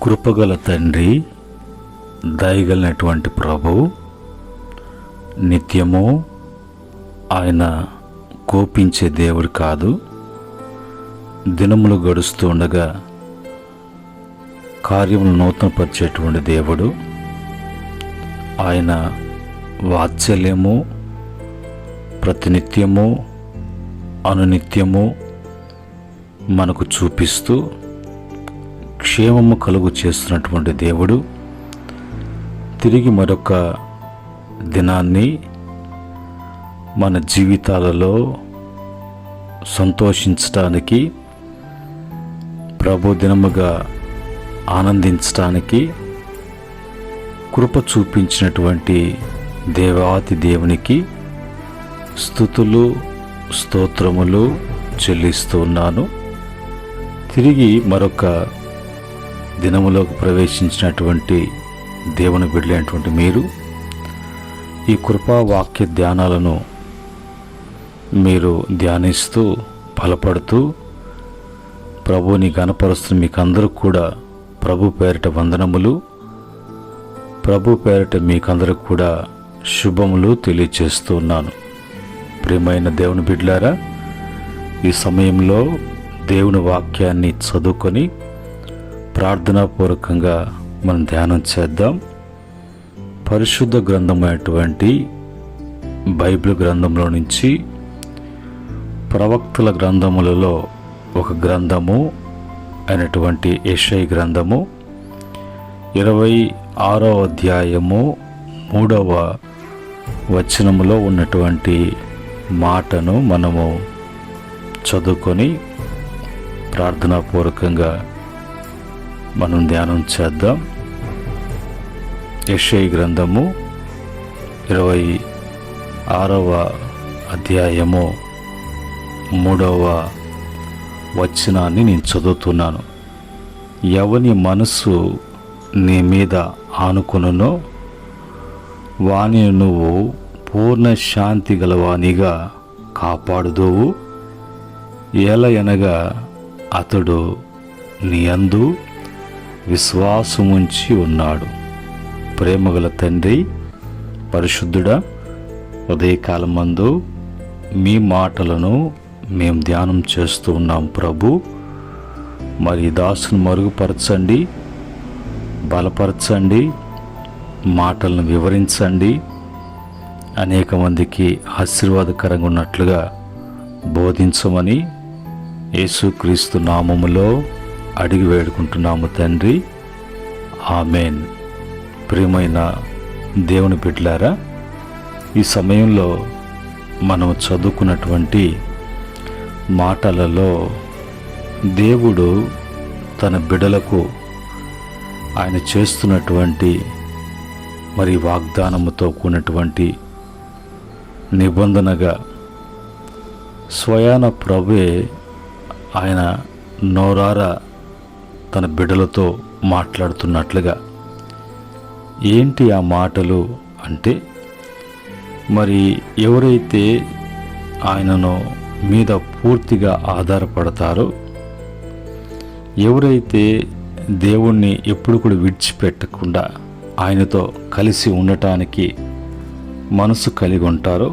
కృపగల తండ్రి, దయగలిగినటువంటి ప్రభువు, నిత్యము ఆయన కోపించే దేవుడు కాదు. దినములు గడుస్తూ ఉండగా కార్యములు నూతనపరిచేటువంటి దేవుడు. ఆయన వాత్సల్యము ప్రతినిత్యము అనునిత్యము మనకు చూపిస్తూ క్షేమము కలుగు చేస్తున్నటువంటి దేవుడు తిరిగి మరొక దినాన్ని మన జీవితాలలో సంతోషించటానికి, ప్రభు దినముగా ఆనందించటానికి కృప చూపించినటువంటి దేవాతి దేవునికి స్తుతులు స్తోత్రములు చెల్లిస్తూ ఉన్నాను. తిరిగి మరొక దినములోకి ప్రవేశించినటువంటి దేవుని బిడ్డలైనటువంటి మీరు ఈ కృపా వాక్య ధ్యానాలను మీరు ధ్యానిస్తూ బలపడుతూ ప్రభువుని గణపరుస్తున్న మీకు అందరూ కూడా ప్రభు పేరిట వందనములు, ప్రభు పేరిట మీకందరూ కూడా శుభములు తెలియచేస్తూ ఉన్నాను. ప్రియమైన దేవుని బిడ్డలారా, ఈ సమయంలో దేవుని వాక్యాన్ని చదువుకొని ప్రార్థనాపూర్వకంగా మనం ధ్యానం చేద్దాం. పరిశుద్ధ గ్రంథమైనటువంటి బైబిల్ గ్రంథంలో నుంచి ప్రవక్తల గ్రంథములలో ఒక గ్రంథము అయినటువంటి యెషయా గ్రంథము 26వ అధ్యాయము 3వ వచనములో ఉన్నటువంటి మాటను మనము చదువుకొని ప్రార్థనాపూర్వకంగా మనం ధ్యానం చేద్దాం. యెషయా గ్రంథము 26వ అధ్యాయము 3వ వచనాన్ని నేను చదువుతున్నాను. ఎవని మనసు నీ మీద ఆనుకొనునో వానిని నువ్వు పూర్ణ శాంతి గలవానిగా కాపాడుదువు. ఏలయనగా అతడు నీ యందు విశ్వాసముంచి ఉన్నాడు. ప్రేమగల తండ్రి, పరిశుద్ధుడా, ఉదయకాలమందు మీ మాటలను మేము ధ్యానం చేస్తూ ఉన్నాం ప్రభు. మరి దాసును మరుగుపరచండి, బలపరచండి, మాటలను వివరించండి, అనేక మందికి ఆశీర్వాదకరంగా ఉన్నట్లుగా బోధించమని యేసుక్రీస్తు నామములో అడిగి వేడుకుంటున్నాము తండ్రి, ఆమెన్. ప్రియమైన దేవుని బిడ్డలారా, ఈ సమయంలో మనం చదువుకున్నటువంటి మాటలలో దేవుడు తన బిడ్డలకు ఆయన చేస్తున్నటువంటి మరి వాగ్దానముతో కూడినటువంటి నిబంధనగా స్వయాన ప్రభువే ఆయన నోరారా తన బిడ్డలతో మాట్లాడుతున్నట్లుగా. ఏంటి ఆ మాటలు అంటే, మరి ఎవరైతే ఆయనను మీద పూర్తిగా ఆధారపడతారో, ఎవరైతే దేవుణ్ణి ఎప్పుడు కూడా విడిచిపెట్టకుండా ఆయనతో కలిసి ఉండటానికి మనసు కలిగి ఉంటారో,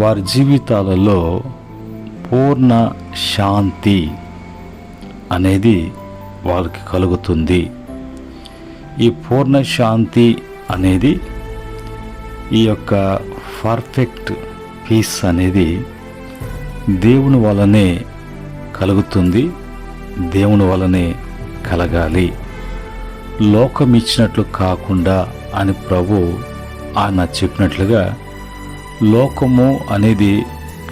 వారి జీవితాలలో పూర్ణ శాంతి అనేది వారికి కలుగుతుంది. ఈ పూర్ణ శాంతి అనేది, ఈ యొక్క పర్ఫెక్ట్ పీస్ అనేది దేవుని వలనే కలుగుతుంది, దేవుని వలనే కలగాలి. లోకం ఇచ్చినట్లు కాకుండా అని ప్రభు ఆయన చెప్పినట్లుగా, లోకము అనేది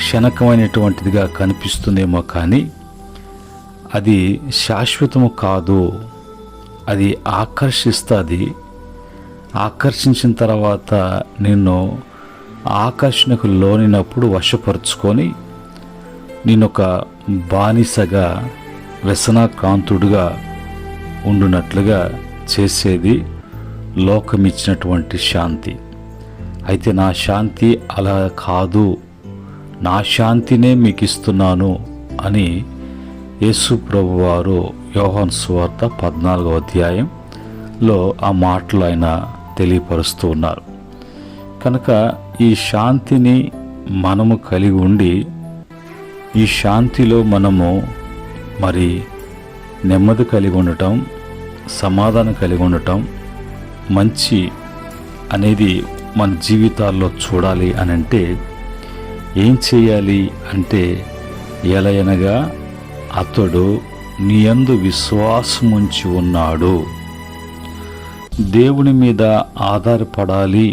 క్షణకమైనటువంటిదిగా కనిపిస్తుందేమో కానీ అది శాశ్వతము కాదు. అది ఆకర్షిస్తుంది. ఆకర్షించిన తర్వాత నిన్ను ఆకర్షణకు లోనినప్పుడు వశపరుచుకొని నేనొక బానిసగా వ్యసనాక్రాంతుడుగా ఉండునట్లుగా చేసేది లోకమిచ్చినటువంటి శాంతి. అయితే నా శాంతి అలా కాదు, నా శాంతినే మీకు ఇస్తున్నాను అని యేసు ప్రభువారు యోహాను సువార్త 14వ అధ్యాయంలో ఆ మాటలు ఆయన తెలియపరుస్తూ ఉన్నారు. కనుక ఈ శాంతిని మనము కలిగి ఉండి ఈ శాంతిలో మనము మరి నెమ్మది కలిగి ఉండటం, సమాధానం కలిగి ఉండటం, మంచి అనేది మన జీవితాల్లో చూడాలి అని అంటే ఏం చేయాలి అంటే, ఎలయనగా అతడు నీ యందు విశ్వాసముంచి ఉన్నాడు. దేవుని మీద ఆధారపడాలి.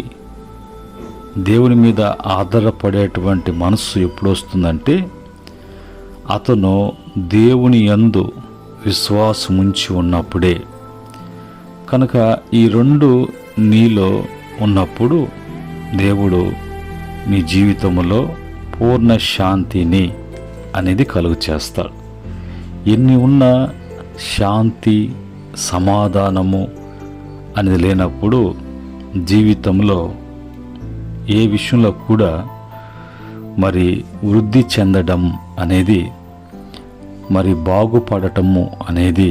దేవుని మీద ఆధారపడేటువంటి మనస్సు ఎప్పుడు వస్తుందంటే, అతను దేవుని యందు విశ్వాసముంచి ఉన్నప్పుడే. కనుక ఈ రెండు నీలో ఉన్నప్పుడు దేవుడు నీ జీవితంలో పూర్ణ శాంతిని అనేది కలుగు చేస్తాడు. ఎన్ని ఉన్న శాంతి, సమాధానము అనేది లేనప్పుడు జీవితంలో ఏ విషయంలో కూడా మరి వృద్ధి చెందడం అనేది, మరి బాగుపడటము అనేది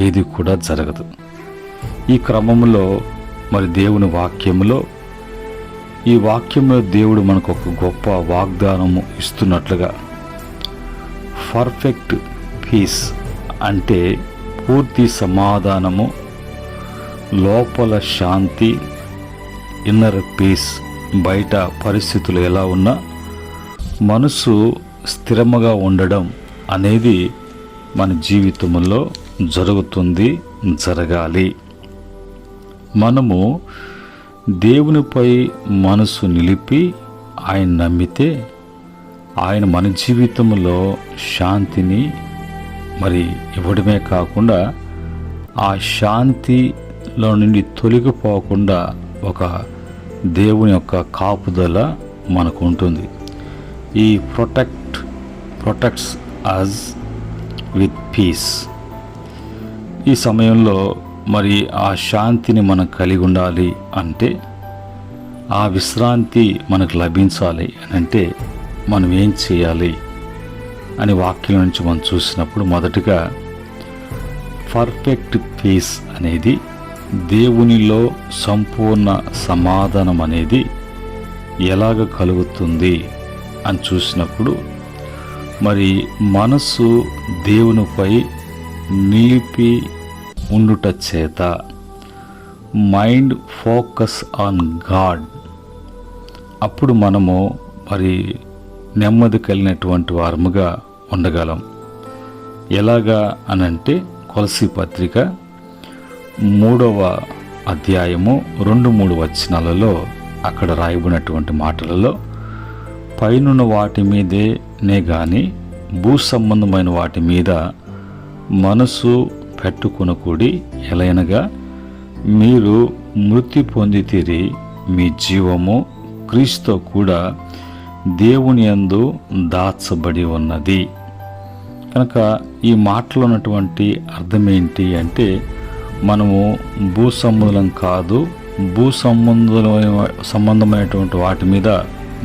ఏది కూడా జరగదు. ఈ క్రమంలో మరి దేవుని వాక్యములో, ఈ వాక్యంలో దేవుడు మనకు ఒక గొప్ప వాగ్దానము ఇస్తున్నట్లుగా, పర్ఫెక్ట్ పీస్ అంటే పూర్తి సమాధానము, లోపల శాంతి, ఇన్నర్ పీస్, బయట పరిస్థితులు ఎలా ఉన్నా మనసు స్థిరముగా ఉండడం అనేది మన జీవితంలో జరుగుతుంది, జరగాలి. మనము దేవునిపై మనసు నిలిపి ఆయన నమ్మితే ఆయన మన జీవితంలో శాంతిని మరి ఇవ్వడమే కాకుండా ఆ శాంతిలో నుండి తొలగిపోకుండా ఒక దేవుని యొక్క కాపుదల మనకు ఉంటుంది. ఈ ప్రొటెక్ట్స్ అస్ విత్ పీస్. ఈ సమయంలో మరి ఆ శాంతిని మనం కలిగి ఉండాలి అంటే, ఆ విశ్రాంతి మనకు లభించాలి అని అంటే మనం ఏం చేయాలి అని వాక్యం నుంచి మనం చూసినప్పుడు, మొదటిగా పర్ఫెక్ట్ పీస్ అనేది, దేవునిలో సంపూర్ణ సమాధానం అనేది ఎలాగ కలుగుతుంది అని చూసినప్పుడు, మరి మనసు దేవునిపై నిలిపి ఉండుట చేత, మైండ్ ఫోకస్ ఆన్ గాడ్, అప్పుడు మనము మరి నెమ్మది కలిగినటువంటి వారముగా ఉండగలం. ఎలాగా అనంటే, కొలసీ పత్రిక 3వ అధ్యాయము 2-3 వచనాలలో అక్కడ రాయబడినటువంటి మాటలలో, పైనున్న వాటి మీదే గాని భూ సంబంధమైన వాటి మీద మనసు పెట్టుకొనకూడి, ఎలయనగా మీరు మృతి పొందితిరి, మీ జీవము క్రీస్తుతో కూడా దేవుని యందు దాచబడి ఉన్నది. కనుక ఈ మాటలో ఉన్నటువంటి అర్థం ఏంటి అంటే, మనము భూ సంబంధం కాదు, భూ సంబంధమైనటువంటి వాటి మీద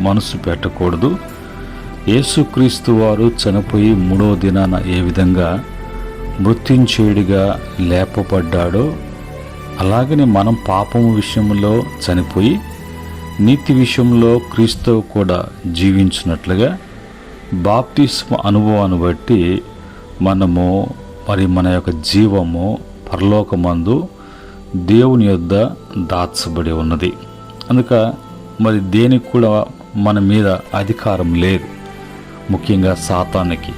మనసు పెట్టకూడదు. యేసుక్రీస్తు వారు చనిపోయి 3వ దినాన ఏ విధంగా మృత్యుంజయుడిగా లేపబడ్డాడో, అలాగనే మనం పాపము విషయంలో చనిపోయి నీతి విషయంలో క్రీస్తు కూడా జీవించినట్లుగా, బాప్తిస్మ అనుభవాన్ని బట్టి మనము మరి మన యొక్క జీవము పరలోకమందు దేవుని యొద్ద దాచబడి ఉన్నది. అందుక మరి దేనికి కూడా మన మీద అధికారం లేదు, ముఖ్యంగా సాతానికి.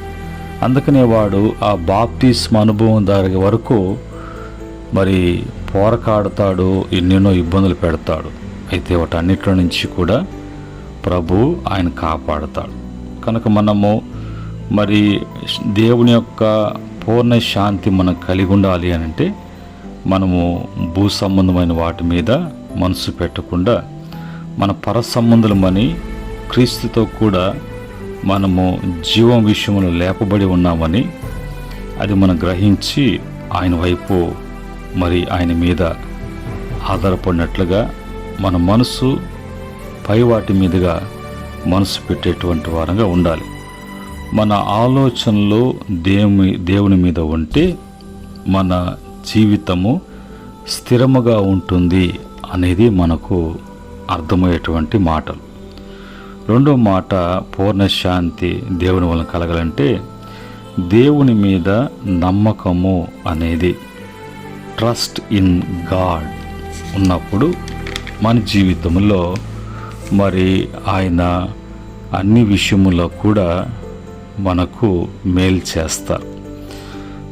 అందుకనే వాడు ఆ బాప్తిస్మ అనుభవం దారి వరకు మరి పోరాడతాడు, ఎన్నెన్నో ఇబ్బందులు పెడతాడు. అయితే వాటన్నిటిలో నుంచి కూడా ప్రభు ఆయన కాపాడతాడు. కనుక మనము మరి దేవుని యొక్క పూర్ణ శాంతి మనం కలిగి ఉండాలి అని అంటే, మనము భూ సంబంధమైన వాటి మీద మనసు పెట్టకుండా మన పర సంబంధులమని, క్రీస్తుతో కూడా మనము జీవం విషయంలో లేపబడి ఉన్నామని అది మనం గ్రహించి ఆయన వైపు మరి ఆయన మీద ఆధారపడినట్లుగా మన మనసు పై వాటి మీదుగా మనసు పెట్టేటువంటి వారంగా ఉండాలి. మన ఆలోచనలు దేవుని మీద ఉంటే మన జీవితము స్థిరముగా ఉంటుంది అనేది మనకు అర్థమయ్యేటువంటి మాటలు. రెండో మాట, పూర్ణ శాంతి దేవుని వలన కలగాలంటే దేవుని మీద నమ్మకము అనేది, ట్రస్ట్ ఇన్ గాడ్ ఉన్నప్పుడు మన జీవితంలో మరి ఆయన అన్ని విషయములో కూడా మనకు మేలు చేస్తారు.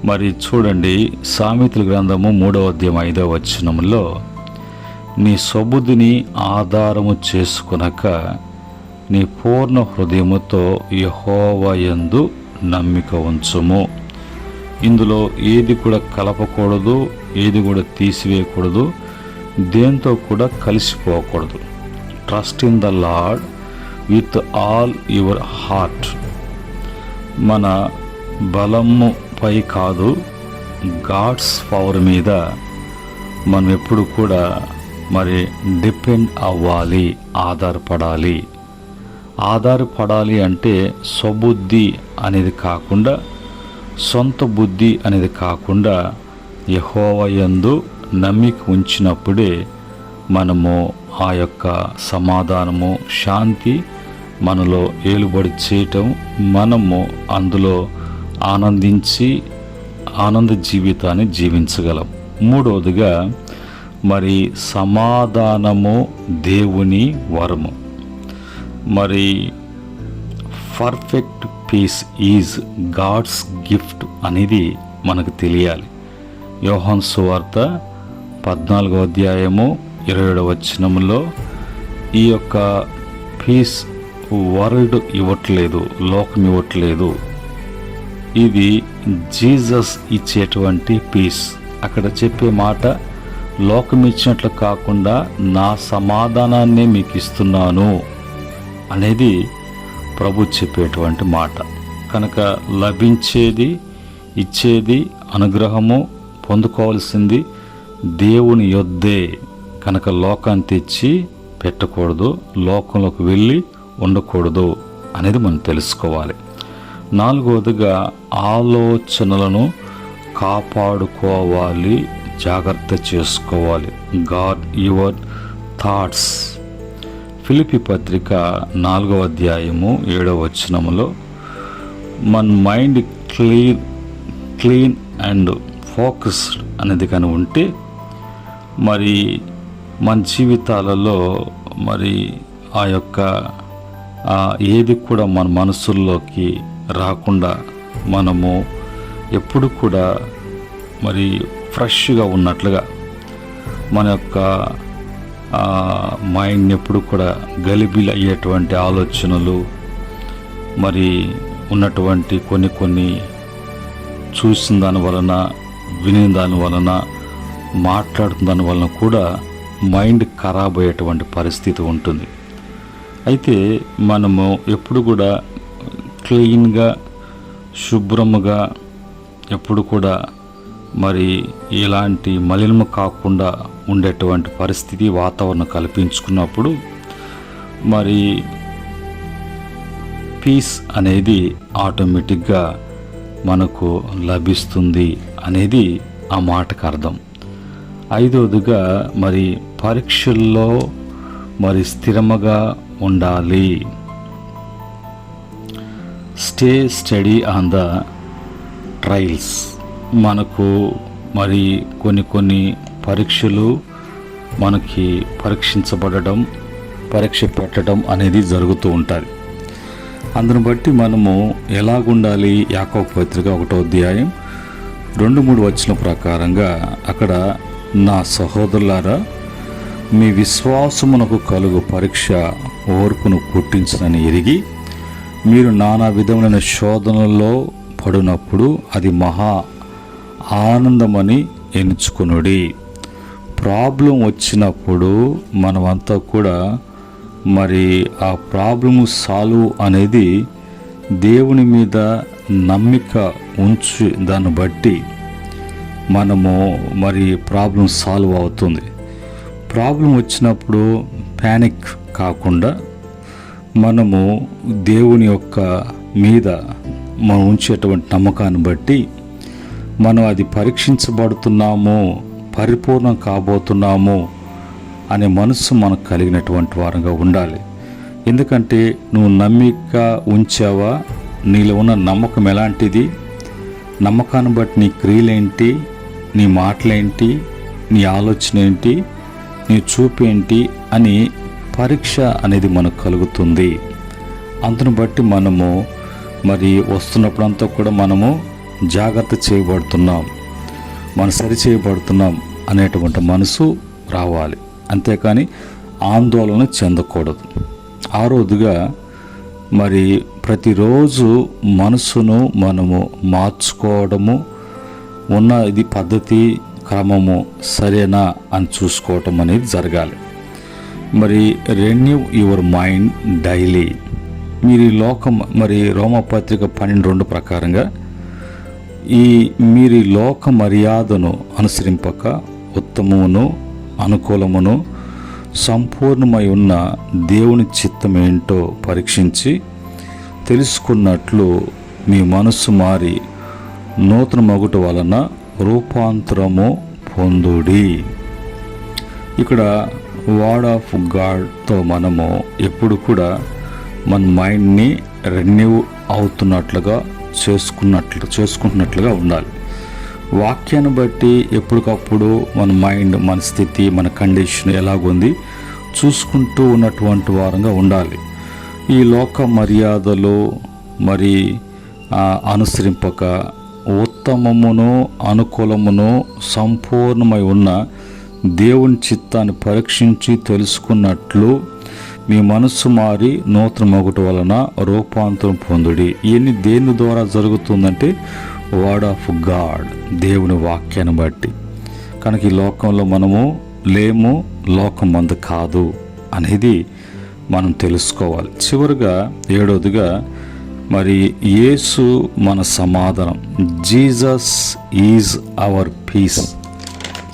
మరి చూడండి, సామెతల గ్రంథము 3వ అధ్యాయం 5వ వచనములో, నీ సొబుదిని ఆధారము చేసుకొనక నీ పూర్ణ హృదయముతో యెహోవా యందు నమ్మిక ఉంచుము. ఇందులో ఏది కూడా కలపకూడదు, ఏది కూడా తీసివేయకూడదు, దేంతో కూడా కలిసిపోకూడదు. Trust in the Lord with all your heart. మన బలము పై కాదు, గాడ్స్ పవర్ మీద మనం ఎప్పుడు కూడా మరి డిపెండ్ అవ్వాలి, ఆధారపడాలి అంటే స్వబుద్ధి అనేది కాకుండా, సొంత బుద్ధి అనేది కాకుండా యెహోవా యందు నమ్మిక ఉంచినప్పుడే మనము ఆ యొక్క సమాధానము, శాంతి మనలో ఏలుబడి చేయటం, మనము అందులో ఆనందించి ఆనంద జీవితాన్ని జీవించగలం. మూడవదిగా మరి సమాధానము దేవుని వరము. మరి perfect peace is God's gift అనేది మనకు తెలియాలి. యోహాను సువార్త 14వ అధ్యాయము 27వ వచనములో ఈ యొక్క పీస్ వరల్డ్ ఇవ్వట్లేదు, లోకం ఇవ్వట్లేదు, ఇది జీసస్ ఇచ్చేటువంటి పీస్. అక్కడ చెప్పే మాట, లోకం ఇచ్చినట్లు కాకుండా నా సమాధానాన్ని మీకు ఇస్తున్నాను అనేది ప్రభు చెప్పేటువంటి మాట. కనుక లభించేది, ఇచ్చేది, అనుగ్రహము పొందుకోవాల్సింది దేవుని యొద్దే. కనుక లోకాన్ని తెచ్చి పెట్టకూడదు, లోకంలోకి వెళ్ళి ఉండకూడదు అనేది మనం తెలుసుకోవాలి. నాలుగవదిగా ఆలోచనలను కాపాడుకోవాలి, జాగ్రత్త చేసుకోవాలి. God your thoughts. ఫిలిప్పీ పత్రిక 4వ అధ్యాయము 7వ వచనములో, మన మైండ్ క్లీన్ అండ్ ఫోకస్డ్ అనేది కానీ ఉంటే మరి మన జీవితాలలో మరి ఆ యొక్క ఏది కూడా మన మనసుల్లోకి రాకుండా మనము ఎప్పుడు కూడా మరి ఫ్రెష్గా ఉన్నట్లుగా మన యొక్క మైండ్ ఎప్పుడు కూడా గలిబిలి అయ్యేటువంటి ఆలోచనలు మరి ఉన్నటువంటి కొన్ని చూసిన దాని వలన, విని దాని వలన, మాట్లాడుతున్న దాని వలన కూడా మైండ్ ఖరాబ్ అయ్యేటువంటి పరిస్థితి ఉంటుంది. అయితే మనము ఎప్పుడు కూడా క్లీన్గా, శుభ్రముగా, ఎప్పుడు కూడా మరి ఇలాంటి మలినము కాకుండా ఉండేటువంటి పరిస్థితి, వాతావరణం కల్పించుకున్నప్పుడు మరి పీస్ అనేది ఆటోమేటిక్గా మనకు లభిస్తుంది అనేది ఆ మాటకు అర్థం. ఐదవదిగా మరి పరీక్షల్లో మరి స్థిరముగా ఉండాలి. Stay study on the trials. మనకు మరి కొన్ని పరీక్షలు మనకి పరీక్షించబడడం, పరీక్ష పెట్టడం అనేది జరుగుతూ ఉంటుంది. అందును బట్టి మనము ఎలాగుండాలి? యాకోబు పత్రిక 1వ అధ్యాయం 2-3 వచనం ప్రకారంగా అక్కడ, నా సహోదరులారా, మీ విశ్వాసమునకు కలుగు పరీక్ష ఓర్పును పుట్టించునని ఎరిగి మీరు నానా విధములైన శోధనల్లో పడినప్పుడు అది మహా ఆనందమని ఎంచుకొనుడి. ప్రాబ్లం వచ్చినప్పుడు మనమంతా కూడా మరి ఆ ప్రాబ్లము సాల్వ్ అనేది దేవుని మీద నమ్మిక ఉంచి దాన్ని బట్టి మనము మరి ప్రాబ్లం సాల్వ్ అవుతుంది. ప్రాబ్లం వచ్చినప్పుడు ప్యానిక్ కాకుండా మనము దేవుని యొక్క మీద మనం ఉంచేటువంటి నమ్మకాన్ని బట్టి మనం అది పరీక్షించబడుతున్నాము, పరిపూర్ణం కాబోతున్నాము అనే మనసు మనకు కలిగినటువంటి వారంగా ఉండాలి. ఎందుకంటే నువ్వు నమ్మిక ఉంచావా, నీలో ఉన్న నమ్మకం ఎలాంటిది, నమ్మకాన్ని బట్టి నీ క్రియలేంటి, నీ మాటలేంటి, నీ ఆలోచన ఏంటి, నీ చూపేంటి అని పరీక్ష అనేది మనకు కలుగుతుంది. అందును బట్టి మనము మరి వస్తున్నప్పుడంతా కూడా మనము జాగ్రత్త చేయబడుతున్నాం, మనం సరి చేయబడుతున్నాం అనేటువంటి మనసు రావాలి. అంతేకాని ఆందోళన చెందకూడదు. ఆరోదుగా మరి ప్రతిరోజు మనసును మనము మార్చుకోవడము, ఉన్న ఇది పద్ధతి క్రమము సరేనా అని చూసుకోవటం అనేది జరగాలి. మరి రెన్యూ యువర్ మైండ్ డైలీ. మీరు ఈ లోకం మరి రోమపత్రిక 12:2 ప్రకారంగా మీరు ఈ లోక మర్యాదను అనుసరింపక ఉత్తమమును అనుకూలమును సంపూర్ణమై ఉన్న దేవుని చిత్తం ఏంటో పరీక్షించి తెలుసుకున్నట్లు మీ మనస్సు మారి నూతన మగుట వలన రూపాంతరము పొందుడి. ఇక్కడ వర్డ్ ఆఫ్ గాడ్తో మనము ఎప్పుడు కూడా మన మైండ్ని రెన్యూ అవుతున్నట్లుగా చేసుకుంటున్నట్లుగా ఉండాలి. వాక్యాన్ని బట్టి ఎప్పటికప్పుడు మన మైండ్, మన స్థితి, మన కండిషన్ ఎలాగుంది చూసుకుంటూ ఉన్నటువంటి వారంగా ఉండాలి. ఈ లోక మర్యాదలు మరి అనుసరింపక ఉత్తమమును అనుకూలమును సంపూర్ణమై ఉన్న దేవుని చిత్తాన్ని పరీక్షించి తెలుసుకున్నట్లు మీ మనస్సు మారి నూతన మగుట వలన రూపాంతరం పొందుడి. ఇవన్నీ దేని ద్వారా జరుగుతుందంటే వర్డ్ ఆఫ్ గాడ్, దేవుని వాక్యాన్ని బట్టి. కనుక ఈ లోకంలో మనము లేము, లోకం మందు కాదు అనేది మనం తెలుసుకోవాలి. చివరిగా 7వదిగా మరి యేసు మన సమాధానం, జీసస్ ఈజ్ అవర్ పీస్.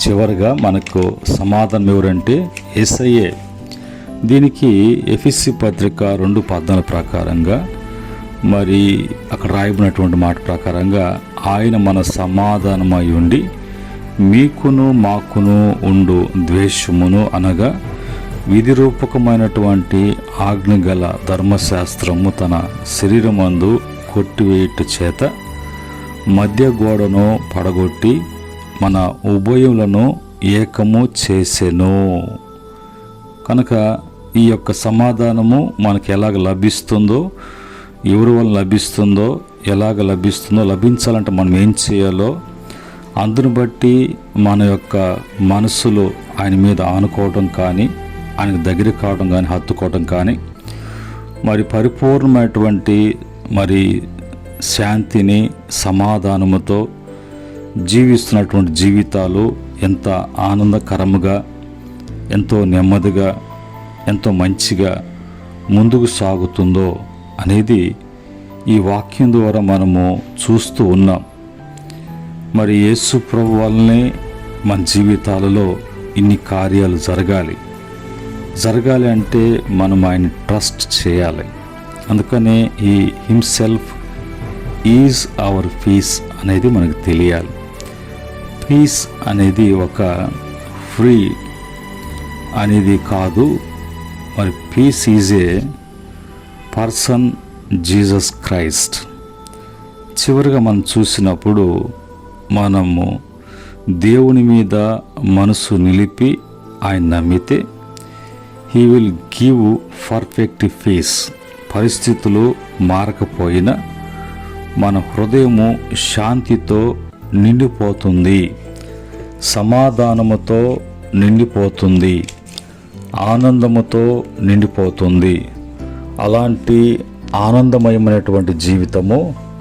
చివరిగా మనకు సమాధానం ఎవరంటే యేసయ్యే. దీనికి ఎఫెసీ పత్రిక 2:14 ప్రకారంగా మరి అక్కడ రాయబడినటువంటి మాట ప్రకారంగా ఆయన మన సమాధానమై ఉండి మీకును మాకును ఉండు ద్వేషమును అనగా విధిరూపకమైనటువంటి ఆజ్ఞగల ధర్మశాస్త్రము తన శరీరమందు కొట్టివేయుట చేత మధ్య గోడను పడగొట్టి మన ఉభయములను ఏకము చేసెను. కనుక ఈ యొక్క సమాధానము మనకు ఎలాగ లభిస్తుందో, ఎవరి వల్ల లభిస్తుందో, ఎలాగ లభిస్తుందో, లభించాలంటే మనం ఏం చేయాలో అందును బట్టి మన యొక్క మనసులో ఆయన మీద ఆనుకోవడం కానీ, ఆయనకు దగ్గర కావడం కానీ, హత్తుకోవడం కానీ, మరి పరిపూర్ణమైనటువంటి మరి శాంతిని సమాధానముతో జీవిస్తున్నటువంటి జీవితాలు ఎంత ఆనందకరముగా, ఎంతో నెమ్మదిగా, ఎంతో మంచిగా ముందుకు సాగుతుందో అనేది ఈ వాక్యం ద్వారా మనము చూస్తూ ఉన్నాం. మరి యేసు ప్రభు వల్లనే మన జీవితాలలో ఇన్ని కార్యాలు జరగాలి అంటే మనం ఆయన ట్రస్ట్ చేయాలి. అందుకనే ఈ హిమ్సెల్ఫ్ ఈజ్ అవర్ పీస్ అనేది మనకు తెలియాలి. పీస్ అనేది ఒక ఫ్రీ అనేది కాదు, మరి peace is a person, Jesus Christ. చివరిగా మనం చూసినప్పుడు మనము దేవుని మీద మనసు నిలిపి ఆయన నమ్మితే he will give perfect peace. పరిస్థితులు మారకపోయినా మన హృదయము శాంతితో నిండిపోతుంది, సమాధానముతో నిండిపోతుంది, ఆనందముతో నిండిపోతుంది. అలాంటి ఆనందమయమైనటువంటి జీవితము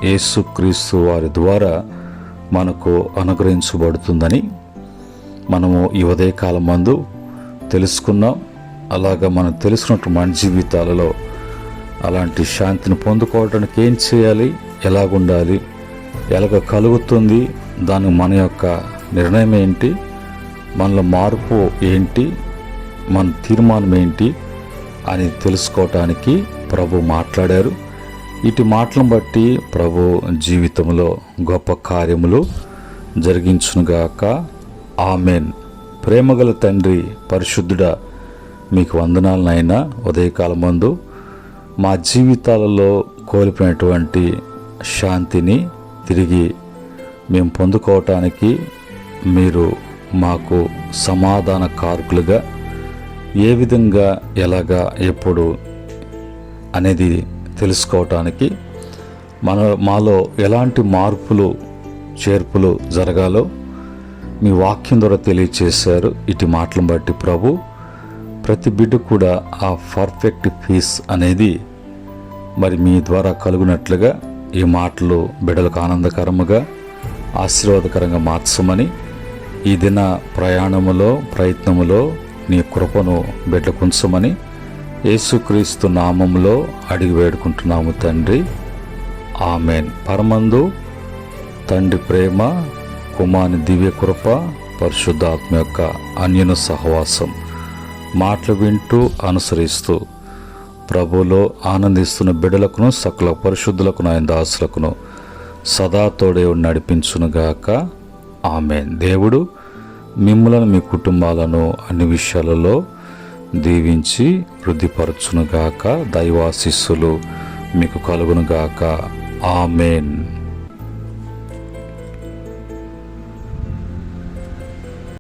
యేసుక్రీస్తు వారి ద్వారా మనకు అనుగ్రహించబడుతుందని మనము ఈ ఉదయకాలం మందు తెలుసుకున్నాం. అలాగా మనం తెలుసుకున్నట్టు మన జీవితాలలో అలాంటి శాంతిని పొందుకోవడానికి ఏం చేయాలి, ఎలాగుండాలి, ఎలాగ కలుగుతుంది, దానికి మన యొక్క నిర్ణయం ఏంటి, మనలో మార్పు ఏంటి, మన తీర్మానం ఏంటి అని తెలుసుకోవటానికి ప్రభు మాట్లాడారు. ఇటు మాటలను బట్టి ప్రభు జీవితంలో గొప్ప కార్యములు జరిగించునుగాక. ఆమెన్. ప్రేమగల తండ్రి, పరిశుద్ధుడా, మీకు వందనాలనైనా. ఉదయకాలమందు మా జీవితాలలో కోల్పోయినటువంటి శాంతిని తిరిగి మేము పొందుకోవటానికి మీరు మాకు సమాధాన కారకులుగా ఏ విధంగా, ఎలాగా, ఎప్పుడు అనేది తెలుసుకోవటానికి మాలో ఎలాంటి మార్పులు చేర్పులు జరగాలో మీ వాక్యం ద్వారా తెలియచేశారు. ఇటు మాటలను బట్టి ప్రభు ప్రతి బిడ్డ కూడా ఆ పర్ఫెక్ట్ పీస్ అనేది మరి మీ ద్వారా కలుగునట్లుగా ఈ మాటలు బిడ్డలకు ఆనందకరముగా ఆశీర్వాదకరంగా మార్చమని ఈ దిన ప్రయాణములో ప్రయత్నములో నీ కృపను బిడ్డలకు ఉంచమని యేసుక్రీస్తు నామములో అడిగి వేడుకుంటున్నాము తండ్రి. ఆమెన్. పరమందు తండ్రి ప్రేమ, కుమారుని దివ్య కృప, పరిశుద్ధాత్మ యొక్క అన్యోన్య సహవాసం మాటలు వింటూ అనుసరిస్తూ ప్రభువులో ఆనందిస్తున్న బిడ్డలకును సకల పరిశుద్ధులకు ఆయన దాసులకును సదా తోడే నడిపించునుగాక. ఆమెన్. దేవుడు మిమ్ములను మీ కుటుంబాలను అన్ని విషయాలలో దీవించి వృద్ధిపరచునుగాక. దైవాశీస్సులు మీకు కలుగునుగాక. ఆమెన్.